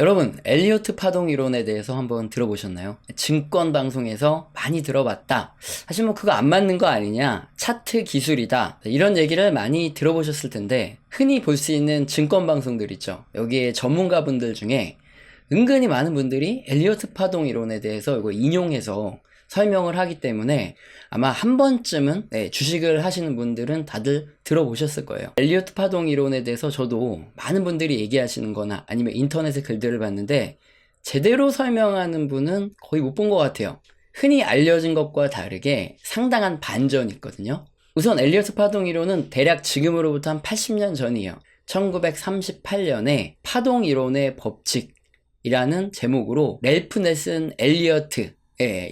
여러분, 엘리어트 파동 이론에 대해서 한번 들어보셨나요? 증권 방송에서 많이 들어봤다. 사실 뭐 그거 안 맞는 거 아니냐? 차트 기술이다. 이런 얘기를 많이 들어보셨을 텐데, 흔히 볼 수 있는 증권 방송들 있죠. 여기에 전문가분들 중에 은근히 많은 분들이 엘리어트 파동 이론에 대해서 이거 인용해서 설명을 하기 때문에 아마 한 번쯤은 주식을 하시는 분들은 다들 들어보셨을 거예요. 엘리어트 파동 이론에 대해서 저도 많은 분들이 얘기하시는 거나 아니면 인터넷에 글들을 봤는데 제대로 설명하는 분은 거의 못 본 것 같아요. 흔히 알려진 것과 다르게 상당한 반전이 있거든요. 우선 엘리어트 파동 이론은 대략 지금으로부터 한 80년 전이에요. 1938년에 파동 이론의 법칙이라는 제목으로 랠프 넬슨 엘리어트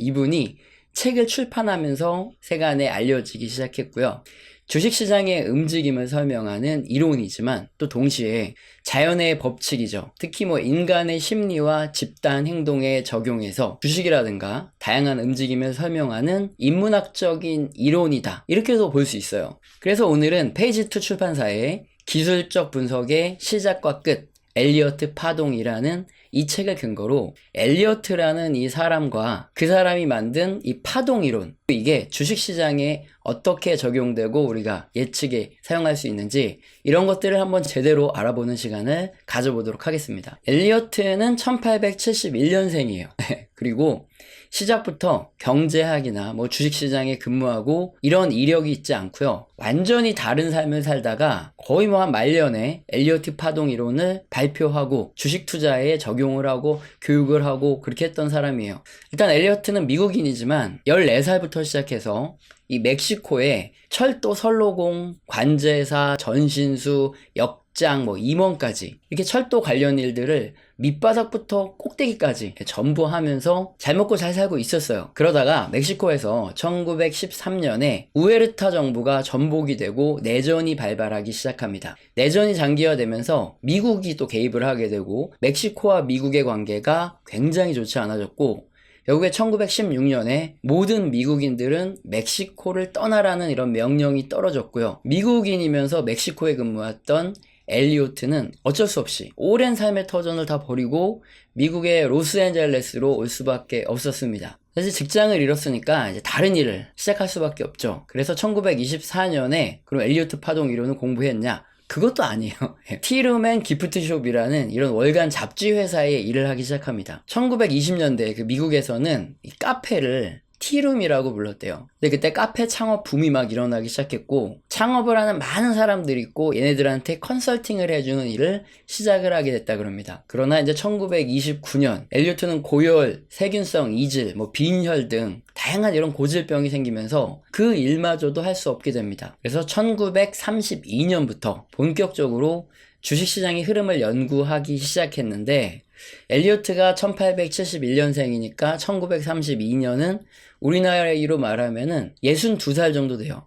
이분이 책을 출판하면서 세간에 알려지기 시작했고요. 주식시장의 움직임을 설명하는 이론이지만 또 동시에 자연의 법칙이죠. 특히 뭐 인간의 심리와 집단 행동에 적용해서 주식이라든가 다양한 움직임을 설명하는 인문학적인 이론이다. 이렇게도 볼 수 있어요. 그래서 오늘은 페이지2 출판사의 기술적 분석의 시작과 끝, 엘리어트 파동이라는 이 책을 근거로 엘리어트라는 이 사람과 그 사람이 만든 이 파동 이론, 이게 주식시장에 어떻게 적용되고 우리가 예측에 사용할 수 있는지 이런 것들을 한번 제대로 알아보는 시간을 가져보도록 하겠습니다. 엘리어트는 1871년생이에요. 그리고 시작부터 경제학이나 뭐 주식시장에 근무하고 이런 이력이 있지 않고요. 완전히 다른 삶을 살다가 거의 뭐 한 말년에 엘리어트 파동 이론을 발표하고 주식 투자에 적용을 하고 교육을 하고 그렇게 했던 사람이에요. 일단 엘리어트는 미국인이지만 14살부터 시작해서 이 멕시코의 철도 선로공, 관제사, 전신수, 역장, 뭐 임원까지 이렇게 철도 관련 일들을 밑바닥부터 꼭대기까지 전부 하면서 잘 먹고 잘 살고 있었어요. 그러다가 멕시코에서 1913년에 우에르타 정부가 전복이 되고 내전이 발발하기 시작합니다. 내전이 장기화되면서 미국이 또 개입을 하게 되고 멕시코와 미국의 관계가 굉장히 좋지 않아졌고 결국에 1916년에 모든 미국인들은 멕시코를 떠나라는 이런 명령이 떨어졌고요. 미국인이면서 멕시코에 근무했던 엘리오트는 어쩔 수 없이 오랜 삶의 터전을 다 버리고 미국의 로스앤젤레스로 올 수밖에 없었습니다. 사실 직장을 잃었으니까 이제 다른 일을 시작할 수밖에 없죠. 그래서 1924년에 그럼 엘리오트 파동 이론을 공부했냐? 그것도 아니에요. 티룸앤 기프트숍이라는 이런 월간 잡지 회사에 일을 하기 시작합니다. 1920년대 그 미국에서는 이 카페를 티룸이라고 불렀대요. 근데 그때 카페 창업 붐이 막 일어나기 시작했고 창업을 하는 많은 사람들이 있고 얘네들한테 컨설팅을 해주는 일을 시작을 하게 됐다 그럽니다. 그러나 이제 1929년 엘리어트는 고열, 세균성 이질, 뭐 빈혈 등 다양한 이런 고질병이 생기면서 그 일마저도 할 수 없게 됩니다. 그래서 1932년부터 본격적으로 주식시장의 흐름을 연구하기 시작했는데 엘리어트가 1871년생이니까 1932년은 우리나라로 말하면은 62살 정도 돼요.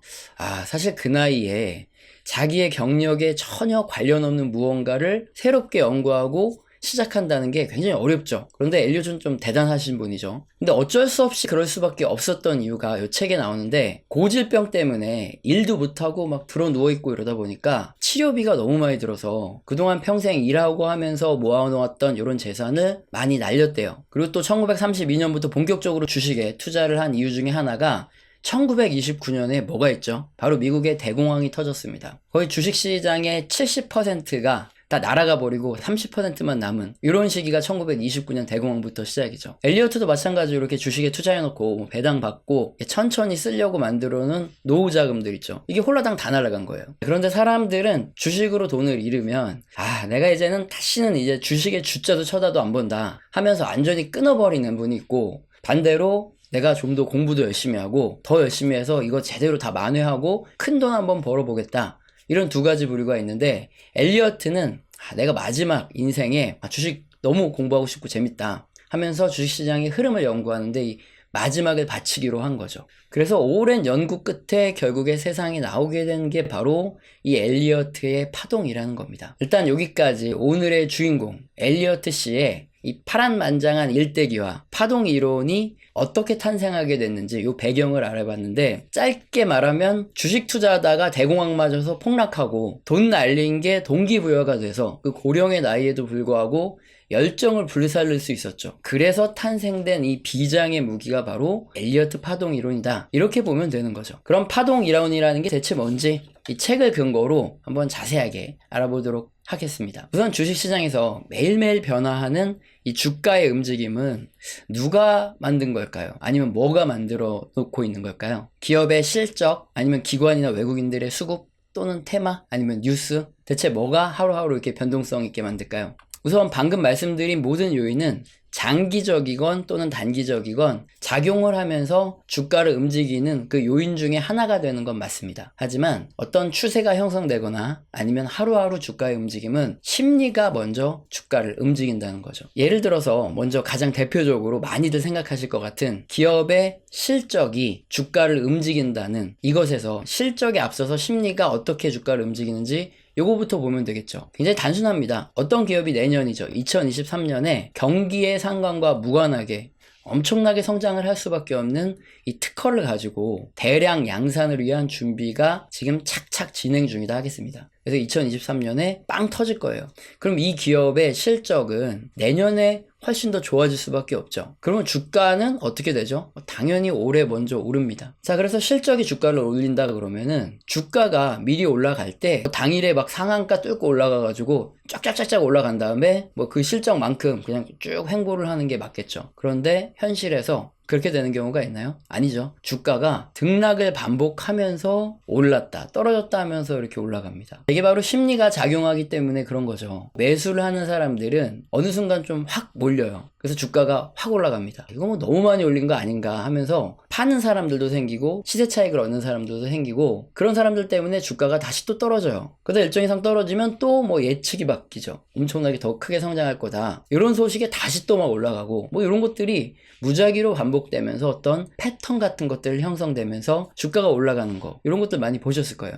사실 그 나이에 자기의 경력에 전혀 관련 없는 무언가를 새롭게 연구하고 시작한다는 게 굉장히 어렵죠. 그런데 엘리어트는 좀 대단하신 분이죠. 근데 어쩔 수 없이 그럴 수밖에 없었던 이유가 이 책에 나오는데 고질병 때문에 일도 못하고 막 들어 누워있고 이러다 보니까 치료비가 너무 많이 들어서 그동안 평생 일하고 하면서 모아놓았던 이런 재산을 많이 날렸대요. 그리고 또 1932년부터 본격적으로 주식에 투자를 한 이유 중에 하나가 1929년에 뭐가 있죠? 바로 미국의 대공황이 터졌습니다. 거의 주식시장의 70%가 다 날아가 버리고 30%만 남은 이런 시기가 1929년 대공황부터 시작이죠. 엘리어트도 마찬가지로 이렇게 주식에 투자해놓고 배당 받고 천천히 쓰려고 만들어놓은 노후 자금들 있죠. 이게 홀라당 다 날아간 거예요. 그런데 사람들은 주식으로 돈을 잃으면 내가 이제는 다시는 이제 주식의 주자도 쳐다도 안 본다 하면서 완전히 끊어버리는 분이 있고 반대로 내가 좀 더 공부도 열심히 하고 더 열심히 해서 이거 제대로 다 만회하고 큰 돈 한번 벌어보겠다. 이런 두 가지 부류가 있는데 엘리어트는 내가 마지막 인생에 주식 너무 공부하고 싶고 재밌다 하면서 주식시장의 흐름을 연구하는데 이 마지막을 바치기로 한 거죠. 그래서 오랜 연구 끝에 결국에 세상에 나오게 된 게 바로 이 엘리어트의 파동이라는 겁니다. 일단 여기까지 오늘의 주인공 엘리어트 씨의 이 파란만장한 일대기와 파동 이론이 어떻게 탄생하게 됐는지 이 배경을 알아봤는데 짧게 말하면 주식 투자하다가 대공황 맞아서 폭락하고 돈 날린 게 동기부여가 돼서 그 고령의 나이에도 불구하고 열정을 불살릴 수 있었죠. 그래서 탄생된 이 비장의 무기가 바로 엘리어트 파동 이론이다. 이렇게 보면 되는 거죠. 그럼 파동 이론이라는 게 대체 뭔지 이 책을 근거로 한번 자세하게 알아보도록 하겠습니다. 우선 주식시장에서 매일매일 변화하는 이 주가의 움직임은 누가 만든 걸까요? 아니면 뭐가 만들어 놓고 있는 걸까요? 기업의 실적, 아니면 기관이나 외국인들의 수급, 또는 테마, 아니면 뉴스? 대체 뭐가 하루하루 이렇게 변동성 있게 만들까요? 우선 방금 말씀드린 모든 요인은 장기적이건 또는 단기적이건 작용을 하면서 주가를 움직이는 그 요인 중에 하나가 되는 건 맞습니다. 하지만 어떤 추세가 형성되거나 아니면 하루하루 주가의 움직임은 심리가 먼저 주가를 움직인다는 거죠. 예를 들어서 먼저 가장 대표적으로 많이들 생각하실 것 같은 기업의 실적이 주가를 움직인다는 이것에서 실적에 앞서서 심리가 어떻게 주가를 움직이는지 요거부터 보면 되겠죠. 굉장히 단순합니다. 어떤 기업이 내년이죠. 2023년에 경기의 상황과 무관하게 엄청나게 성장을 할 수밖에 없는 이 특허를 가지고 대량 양산을 위한 준비가 지금 착착 진행 중이다 하겠습니다. 그래서 2023년에 빵 터질 거예요. 그럼 이 기업의 실적은 내년에 훨씬 더 좋아질 수밖에 없죠. 그러면 주가는 어떻게 되죠? 당연히 올해 먼저 오릅니다. 자, 그래서 실적이 주가를 올린다 그러면은 주가가 미리 올라갈 때 당일에 막 상한가 뚫고 올라가가지고 쫙쫙쫙쫙 올라간 다음에 뭐 그 실적만큼 그냥 쭉 횡보를 하는 게 맞겠죠. 그런데 현실에서 그렇게 되는 경우가 있나요? 아니죠. 주가가 등락을 반복하면서 올랐다, 떨어졌다 하면서 이렇게 올라갑니다. 이게 바로 심리가 작용하기 때문에 그런 거죠. 매수를 하는 사람들은 어느 순간 좀 확 몰려요. 그래서 주가가 확 올라갑니다. 이거 뭐 너무 많이 올린 거 아닌가 하면서 파는 사람들도 생기고 시세 차익을 얻는 사람들도 생기고 그런 사람들 때문에 주가가 다시 또 떨어져요. 그러다 일정 이상 떨어지면 또 뭐 예측이 바뀌죠. 엄청나게 더 크게 성장할 거다. 이런 소식에 다시 또 막 올라가고 뭐 이런 것들이 무작위로 반복되면서 어떤 패턴 같은 것들 형성되면서 주가가 올라가는 거 이런 것들 많이 보셨을 거예요.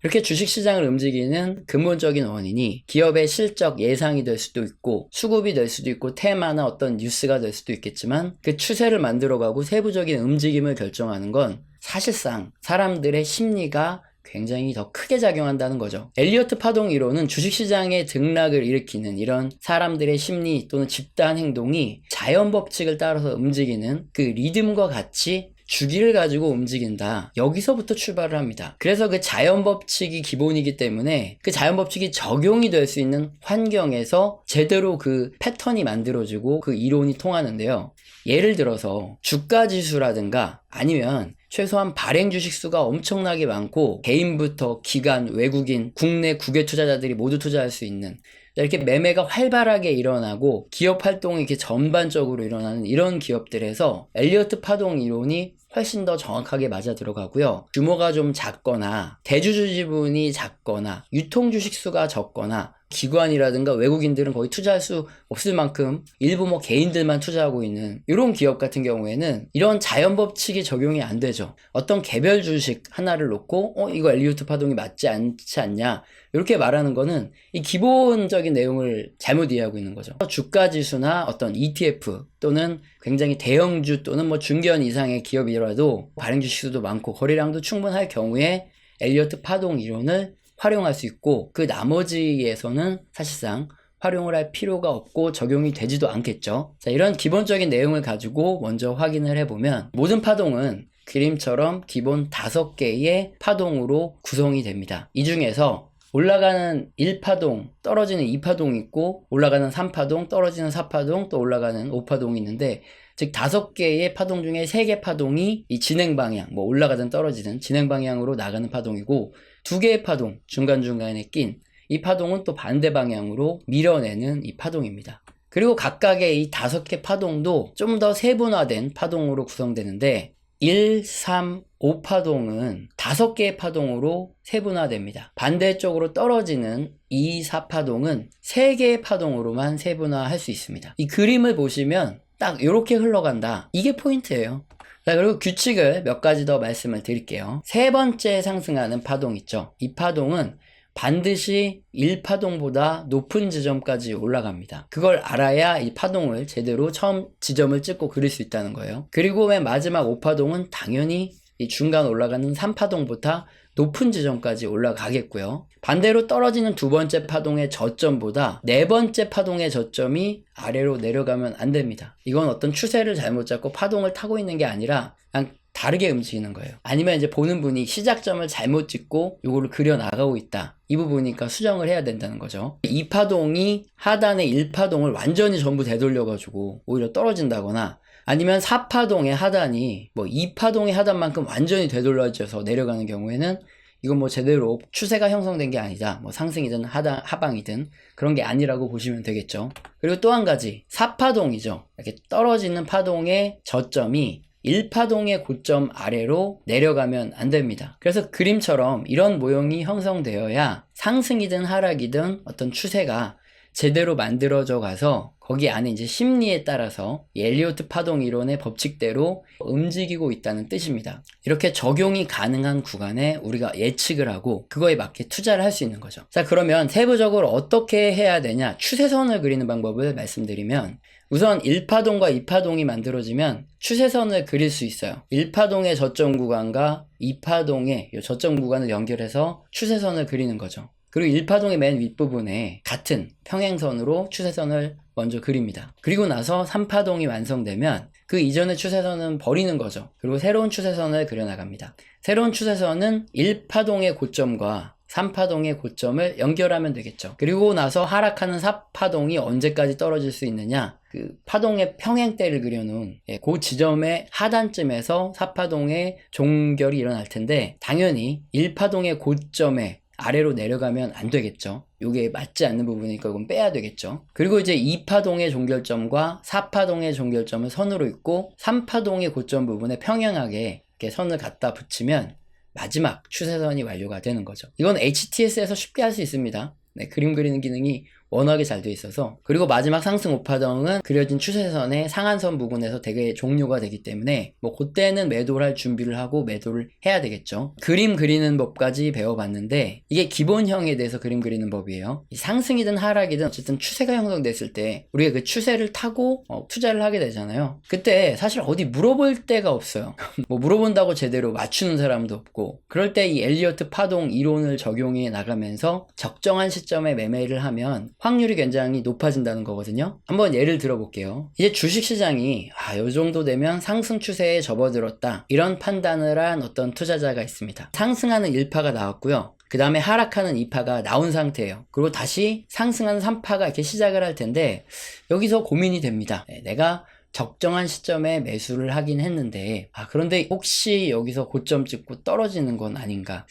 이렇게 주식시장을 움직이는 근본적인 원인이 기업의 실적 예상이 될 수도 있고 수급이 될 수도 있고 테마나 어떤 뉴스가 될 수도 있겠지만 그 추세를 만들어가고 세부적인 움직임을 결정하는 건 사실상 사람들의 심리가 굉장히 더 크게 작용한다는 거죠. 엘리어트 파동 이론은 주식시장의 등락을 일으키는 이런 사람들의 심리 또는 집단 행동이 자연 법칙을 따라서 움직이는 그 리듬과 같이 주기를 가지고 움직인다. 여기서부터 출발을 합니다. 그래서 그 자연 법칙이 기본이기 때문에 그 자연 법칙이 적용이 될 수 있는 환경에서 제대로 그 패턴이 만들어지고 그 이론이 통하는데요. 예를 들어서 주가 지수라든가 아니면 최소한 발행 주식 수가 엄청나게 많고 개인부터 기관, 외국인, 국내 국외 투자자들이 모두 투자할 수 있는 이렇게 매매가 활발하게 일어나고 기업 활동이 이렇게 전반적으로 일어나는 이런 기업들에서 엘리어트 파동 이론이 훨씬 더 정확하게 맞아 들어가고요. 규모가 좀 작거나 대주주 지분이 작거나 유통 주식 수가 적거나 기관이라든가 외국인들은 거의 투자할 수 없을 만큼 일부 뭐 개인들만 투자하고 있는 이런 기업 같은 경우에는 이런 자연 법칙이 적용이 안 되죠. 어떤 개별 주식 하나를 놓고 이거 엘리어트 파동이 맞지 않지 않냐 이렇게 말하는 거는 이 기본적인 내용을 잘못 이해하고 있는 거죠. 주가 지수나 어떤 ETF 또는 굉장히 대형주 또는 뭐 중견 이상의 기업이라도 발행 주식수도 많고 거래량도 충분할 경우에 엘리어트 파동 이론을 활용할 수 있고 그 나머지에서는 사실상 활용을 할 필요가 없고 적용이 되지도 않겠죠. 자, 이런 기본적인 내용을 가지고 먼저 확인을 해보면 모든 파동은 그림처럼 기본 5개의 파동으로 구성이 됩니다. 이 중에서 올라가는 1파동, 떨어지는 2파동이 있고 올라가는 3파동, 떨어지는 4파동, 또 올라가는 5파동이 있는데 즉 5개의 파동 중에 3개 파동이 이 진행 방향, 뭐 올라가든 떨어지든 진행 방향으로 나가는 파동이고 2개의 파동, 중간중간에 낀 이 파동은 또 반대 방향으로 밀어내는 이 파동입니다. 그리고 각각의 이 5개 파동도 좀 더 세분화된 파동으로 구성되는데 1, 3, 5파동은 5개의 파동으로 세분화됩니다. 반대쪽으로 떨어지는 2, 4파동은 3개의 파동으로만 세분화할 수 있습니다. 이 그림을 보시면 딱 이렇게 흘러간다. 이게 포인트예요. 자, 그리고 규칙을 몇 가지 더 말씀을 드릴게요. 세 번째 상승하는 파동 있죠. 이 파동은 반드시 1파동보다 높은 지점까지 올라갑니다. 그걸 알아야 이 파동을 제대로 처음 지점을 찍고 그릴 수 있다는 거예요. 그리고 맨 마지막 5파동은 당연히 이 중간 올라가는 3파동보다 높은 지점까지 올라가겠고요. 반대로 떨어지는 두 번째 파동의 저점보다 네 번째 파동의 저점이 아래로 내려가면 안 됩니다. 이건 어떤 추세를 잘못 잡고 파동을 타고 있는 게 아니라 그냥 다르게 움직이는 거예요. 아니면 이제 보는 분이 시작점을 잘못 찍고 요거를 그려 나가고 있다. 이 부분이니까 수정을 해야 된다는 거죠. 이 파동이 하단의 1파동을 완전히 전부 되돌려가지고 오히려 떨어진다거나, 아니면 4파동의 하단이 뭐 2파동의 하단만큼 완전히 되돌려져서 내려가는 경우에는 이건 뭐 제대로 추세가 형성된 게 아니다. 뭐 상승이든 하방이든 그런 게 아니라고 보시면 되겠죠. 그리고 또 한 가지, 4파동이죠. 이렇게 떨어지는 파동의 저점이 1파동의 고점 아래로 내려가면 안 됩니다. 그래서 그림처럼 이런 모형이 형성되어야 상승이든 하락이든 어떤 추세가 제대로 만들어져 가서 거기 안에 이제 심리에 따라서 엘리어트 파동 이론의 법칙대로 움직이고 있다는 뜻입니다. 이렇게 적용이 가능한 구간에 우리가 예측을 하고 그거에 맞게 투자를 할 수 있는 거죠. 자, 그러면 세부적으로 어떻게 해야 되냐, 추세선을 그리는 방법을 말씀드리면, 우선 1파동과 2파동이 만들어지면 추세선을 그릴 수 있어요. 1파동의 저점 구간과 2파동의 이 저점 구간을 연결해서 추세선을 그리는 거죠. 그리고 1파동의 맨 윗부분에 같은 평행선으로 추세선을 먼저 그립니다. 그리고 나서 3파동이 완성되면 그 이전의 추세선은 버리는 거죠. 그리고 새로운 추세선을 그려나갑니다. 새로운 추세선은 1파동의 고점과 3파동의 고점을 연결하면 되겠죠. 그리고 나서 하락하는 4파동이 언제까지 떨어질 수 있느냐, 그 파동의 평행대를 그려놓은 그 지점의 하단쯤에서 4파동의 종결이 일어날 텐데, 당연히 1파동의 고점에 아래로 내려가면 안 되겠죠. 이게 맞지 않는 부분이니까 이건 빼야 되겠죠. 그리고 이제 2파동의 종결점과 4파동의 종결점을 선으로 잇고 3파동의 고점 부분에 평행하게 이렇게 선을 갖다 붙이면 마지막 추세선이 완료가 되는 거죠. 이건 HTS에서 쉽게 할 수 있습니다. 네, 그림 그리는 기능이 워낙에 잘 돼 있어서. 그리고 마지막 상승 5파동은 그려진 추세선의 상한선 부분에서 되게 종료가 되기 때문에 뭐 그때는 매도를 할 준비를 하고 매도를 해야 되겠죠. 그림 그리는 법까지 배워봤는데 이게 기본형에 대해서 그림 그리는 법이에요. 상승이든 하락이든 어쨌든 추세가 형성됐을 때 우리가 그 추세를 타고 투자를 하게 되잖아요. 그때 사실 어디 물어볼 데가 없어요. 뭐 물어본다고 제대로 맞추는 사람도 없고, 그럴 때 이 엘리어트 파동 이론을 적용해 나가면서 적정한 시점에 매매를 하면 확률이 굉장히 높아진다는 거거든요. 한번 예를 들어볼게요. 이제 주식시장이 이 정도 되면 상승 추세에 접어들었다, 이런 판단을 한 어떤 투자자가 있습니다. 상승하는 1파가 나왔고요. 그 다음에 하락하는 2파가 나온 상태예요. 그리고 다시 상승하는 3파가 이렇게 시작을 할 텐데, 여기서 고민이 됩니다. 내가 적정한 시점에 매수를 하긴 했는데 그런데 혹시 여기서 고점 찍고 떨어지는 건 아닌가,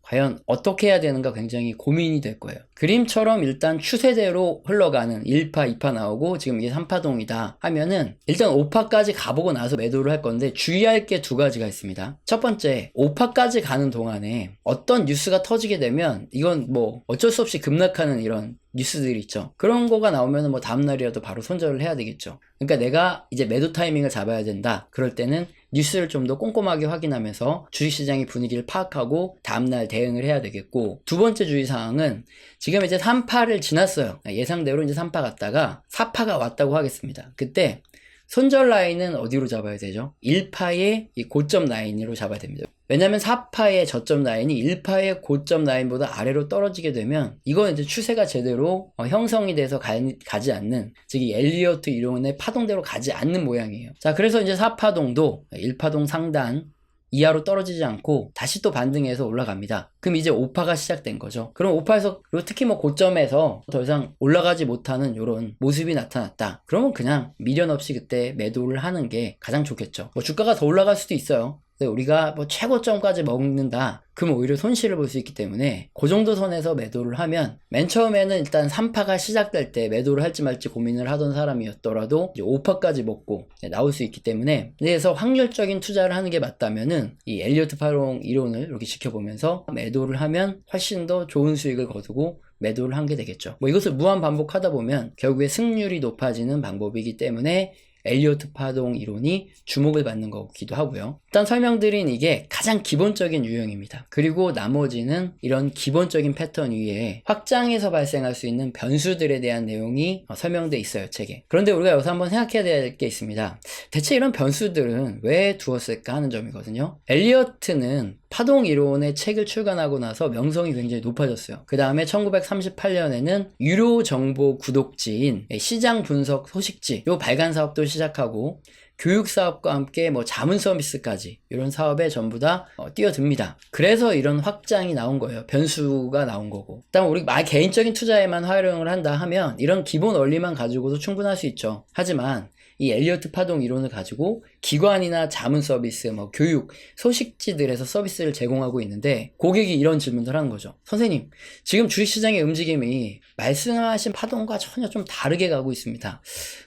과연 어떻게 해야 되는가 굉장히 고민이 될 거예요. 그림처럼 일단 추세대로 흘러가는 1파, 2파 나오고 지금 이게 3파동이다 하면은 일단 5파까지 가보고 나서 매도를 할 건데, 주의할 게 두 가지가 있습니다. 첫 번째, 5파까지 가는 동안에 어떤 뉴스가 터지게 되면 이건 뭐 어쩔 수 없이 급락하는 이런 뉴스들이 있죠. 그런 거가 나오면 뭐 다음날이라도 바로 손절을 해야 되겠죠. 그러니까 내가 이제 매도 타이밍을 잡아야 된다. 그럴 때는 뉴스를 좀 더 꼼꼼하게 확인하면서 주식시장의 분위기를 파악하고 다음날 대응을 해야 되겠고, 두 번째 주의사항은 지금 이제 3파를 지났어요. 예상대로 이제 3파 갔다가 4파가 왔다고 하겠습니다. 그때 손절 라인은 어디로 잡아야 되죠? 1파의 이 고점 라인으로 잡아야 됩니다. 왜냐면 4파의 저점 라인이 1파의 고점 라인보다 아래로 떨어지게 되면 이건 이제 추세가 제대로 형성이 돼서 가지 않는, 즉 이 엘리어트 이론의 파동대로 가지 않는 모양이에요. 자, 그래서 이제 4파동도 1파동 상단 이하로 떨어지지 않고 다시 또 반등해서 올라갑니다. 그럼 이제 5파가 시작된 거죠. 그럼 5파에서, 그리고 특히 뭐 고점에서 더 이상 올라가지 못하는 이런 모습이 나타났다. 그러면 그냥 미련 없이 그때 매도를 하는 게 가장 좋겠죠. 뭐 주가가 더 올라갈 수도 있어요. 우리가 뭐 최고점까지 먹는다, 그럼 오히려 손실을 볼 수 있기 때문에 그 정도 선에서 매도를 하면, 맨 처음에는 일단 3파가 시작될 때 매도를 할지 말지 고민을 하던 사람이었더라도 이제 5파까지 먹고 나올 수 있기 때문에, 그래서 확률적인 투자를 하는 게 맞다면은 이 엘리어트 파동 이론을 이렇게 지켜보면서 매도를 하면 훨씬 더 좋은 수익을 거두고 매도를 한 게 되겠죠. 뭐 이것을 무한 반복하다 보면 결국에 승률이 높아지는 방법이기 때문에 엘리어트 파동 이론이 주목을 받는 거기도 하고요. 일단 설명드린 이게 가장 기본적인 유형입니다. 그리고 나머지는 이런 기본적인 패턴 위에 확장해서 발생할 수 있는 변수들에 대한 내용이 설명되어 있어요, 책에. 그런데 우리가 여기서 한번 생각해야 될 게 있습니다. 대체 이런 변수들은 왜 두었을까 하는 점이거든요. 엘리어트는 파동 이론의 책을 출간하고 나서 명성이 굉장히 높아졌어요. 그 다음에 1938년에는 유료 정보 구독지인 시장 분석 소식지 요 발간 사업도 시작하고 교육 사업과 함께 뭐 자문 서비스까지 이런 사업에 전부 다 뛰어듭니다. 그래서 이런 확장이 나온 거예요. 변수가 나온 거고. 일단 우리 개인적인 투자에만 활용을 한다 하면 이런 기본 원리만 가지고도 충분할 수 있죠. 하지만 이 엘리어트 파동 이론을 가지고 기관이나 자문 서비스, 뭐 교육, 소식지들에서 서비스를 제공하고 있는데 고객이 이런 질문을 하는 거죠. 선생님, 지금 주식시장의 움직임이 말씀하신 파동과 전혀 좀 다르게 가고 있습니다.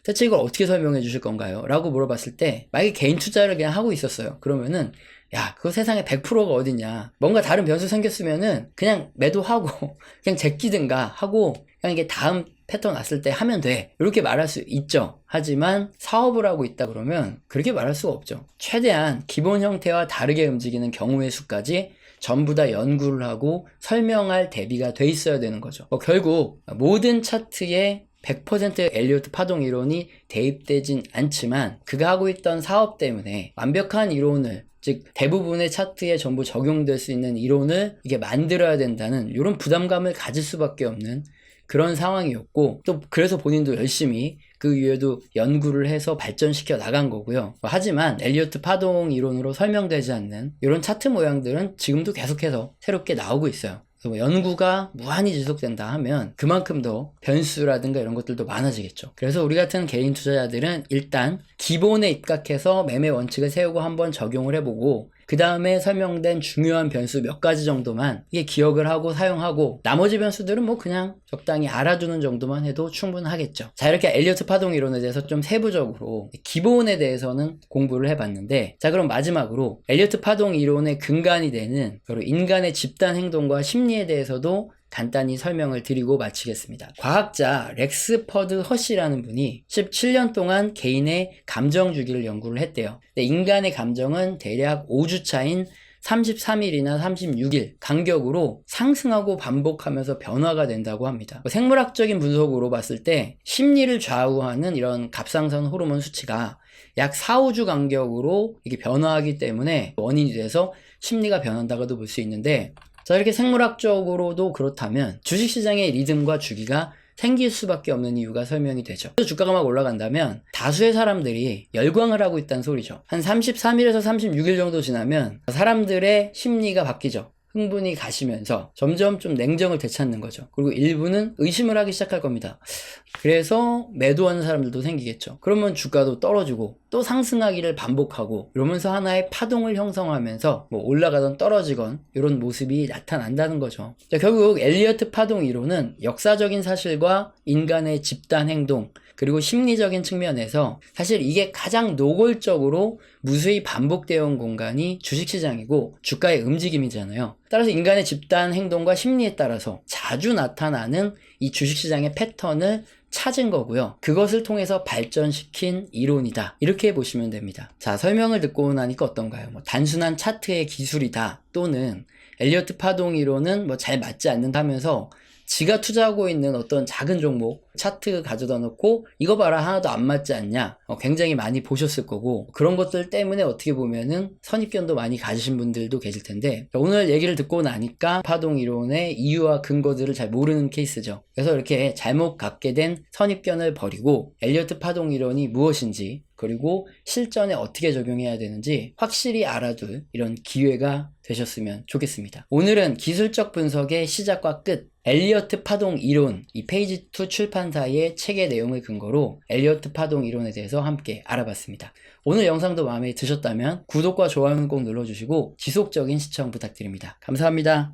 대체 이걸 어떻게 설명해 주실 건가요? 라고 물어봤을 때 만약에 개인 투자를 그냥 하고 있었어요. 그러면은 야, 그거 세상에 100%가 어딨냐. 뭔가 다른 변수 생겼으면은 그냥 매도하고 그냥 제끼든가 하고 그냥 이게 다음 패턴 왔을 때 하면 돼. 이렇게 말할 수 있죠. 하지만 사업을 하고 있다 그러면 그렇게 말할 수가 없죠. 최대한 기본 형태와 다르게 움직이는 경우의 수까지 전부 다 연구를 하고 설명할 대비가 돼 있어야 되는 거죠. 결국 모든 차트에 100% 엘리어트 파동 이론이 대입되진 않지만 그가 하고 있던 사업 때문에 완벽한 이론을, 즉 대부분의 차트에 전부 적용될 수 있는 이론을 이게 만들어야 된다는 이런 부담감을 가질 수밖에 없는 그런 상황이었고, 또 그래서 본인도 열심히 그 이후에도 연구를 해서 발전시켜 나간 거고요. 하지만 엘리어트 파동 이론으로 설명되지 않는 이런 차트 모양들은 지금도 계속해서 새롭게 나오고 있어요. 그래서 연구가 무한히 지속된다 하면 그만큼 더 변수라든가 이런 것들도 많아지겠죠. 그래서 우리 같은 개인 투자자들은 일단 기본에 입각해서 매매 원칙을 세우고 한번 적용을 해보고 그 다음에 설명된 중요한 변수 몇 가지 정도만 이게 기억을 하고 사용하고 나머지 변수들은 뭐 그냥 적당히 알아두는 정도만 해도 충분하겠죠. 자, 이렇게 엘리어트 파동 이론에 대해서 좀 세부적으로 기본에 대해서는 공부를 해봤는데, 자 그럼 마지막으로 엘리어트 파동 이론의 근간이 되는 바로 인간의 집단 행동과 심리에 대해서도 간단히 설명을 드리고 마치겠습니다. 과학자 렉스퍼드 허시라는 분이 17년 동안 개인의 감정 주기를 연구를 했대요. 근데 인간의 감정은 대략 5주 차인 33일이나 36일 간격으로 상승하고 반복하면서 변화가 된다고 합니다. 생물학적인 분석으로 봤을 때 심리를 좌우하는 이런 갑상선 호르몬 수치가 약 4, 5주 간격으로 이게 변화하기 때문에 원인이 돼서 심리가 변한다고도 볼 수 있는데, 자, 이렇게 생물학적으로도 그렇다면 주식시장의 리듬과 주기가 생길 수밖에 없는 이유가 설명이 되죠. 주가가 막 올라간다면 다수의 사람들이 열광을 하고 있다는 소리죠. 한 33일에서 36일 정도 지나면 사람들의 심리가 바뀌죠. 흥분이 가시면서 점점 좀 냉정을 되찾는 거죠. 그리고 일부는 의심을 하기 시작할 겁니다. 그래서 매도하는 사람들도 생기겠죠. 그러면 주가도 떨어지고 또 상승하기를 반복하고 이러면서 하나의 파동을 형성하면서 뭐 올라가던 떨어지건 이런 모습이 나타난다는 거죠. 자, 결국 엘리어트 파동 이론은 역사적인 사실과 인간의 집단 행동 그리고 심리적인 측면에서 사실 이게 가장 노골적으로 무수히 반복되어 온 공간이 주식시장이고 주가의 움직임이잖아요. 따라서 인간의 집단 행동과 심리에 따라서 자주 나타나는 이 주식시장의 패턴을 찾은 거고요. 그것을 통해서 발전시킨 이론이다. 이렇게 보시면 됩니다. 자, 설명을 듣고 나니까 어떤가요? 뭐 단순한 차트의 기술이다. 또는 엘리어트 파동 이론은 뭐 잘 맞지 않는다면서 지가 투자하고 있는 어떤 작은 종목 차트 가져다 놓고 이거 봐라 하나도 안 맞지 않냐, 굉장히 많이 보셨을 거고, 그런 것들 때문에 어떻게 보면은 선입견도 많이 가지신 분들도 계실 텐데, 오늘 얘기를 듣고 나니까 파동 이론의 이유와 근거들을 잘 모르는 케이스죠. 그래서 이렇게 잘못 갖게 된 선입견을 버리고 엘리어트 파동 이론이 무엇인지 그리고 실전에 어떻게 적용해야 되는지 확실히 알아둘 이런 기회가 되셨으면 좋겠습니다. 오늘은 기술적 분석의 시작과 끝, 엘리어트 파동 이론, 이 페이지 2 출판사의 책의 내용을 근거로 엘리어트 파동 이론에 대해서 함께 알아봤습니다. 오늘 영상도 마음에 드셨다면 구독과 좋아요는 꼭 눌러주시고 지속적인 시청 부탁드립니다. 감사합니다.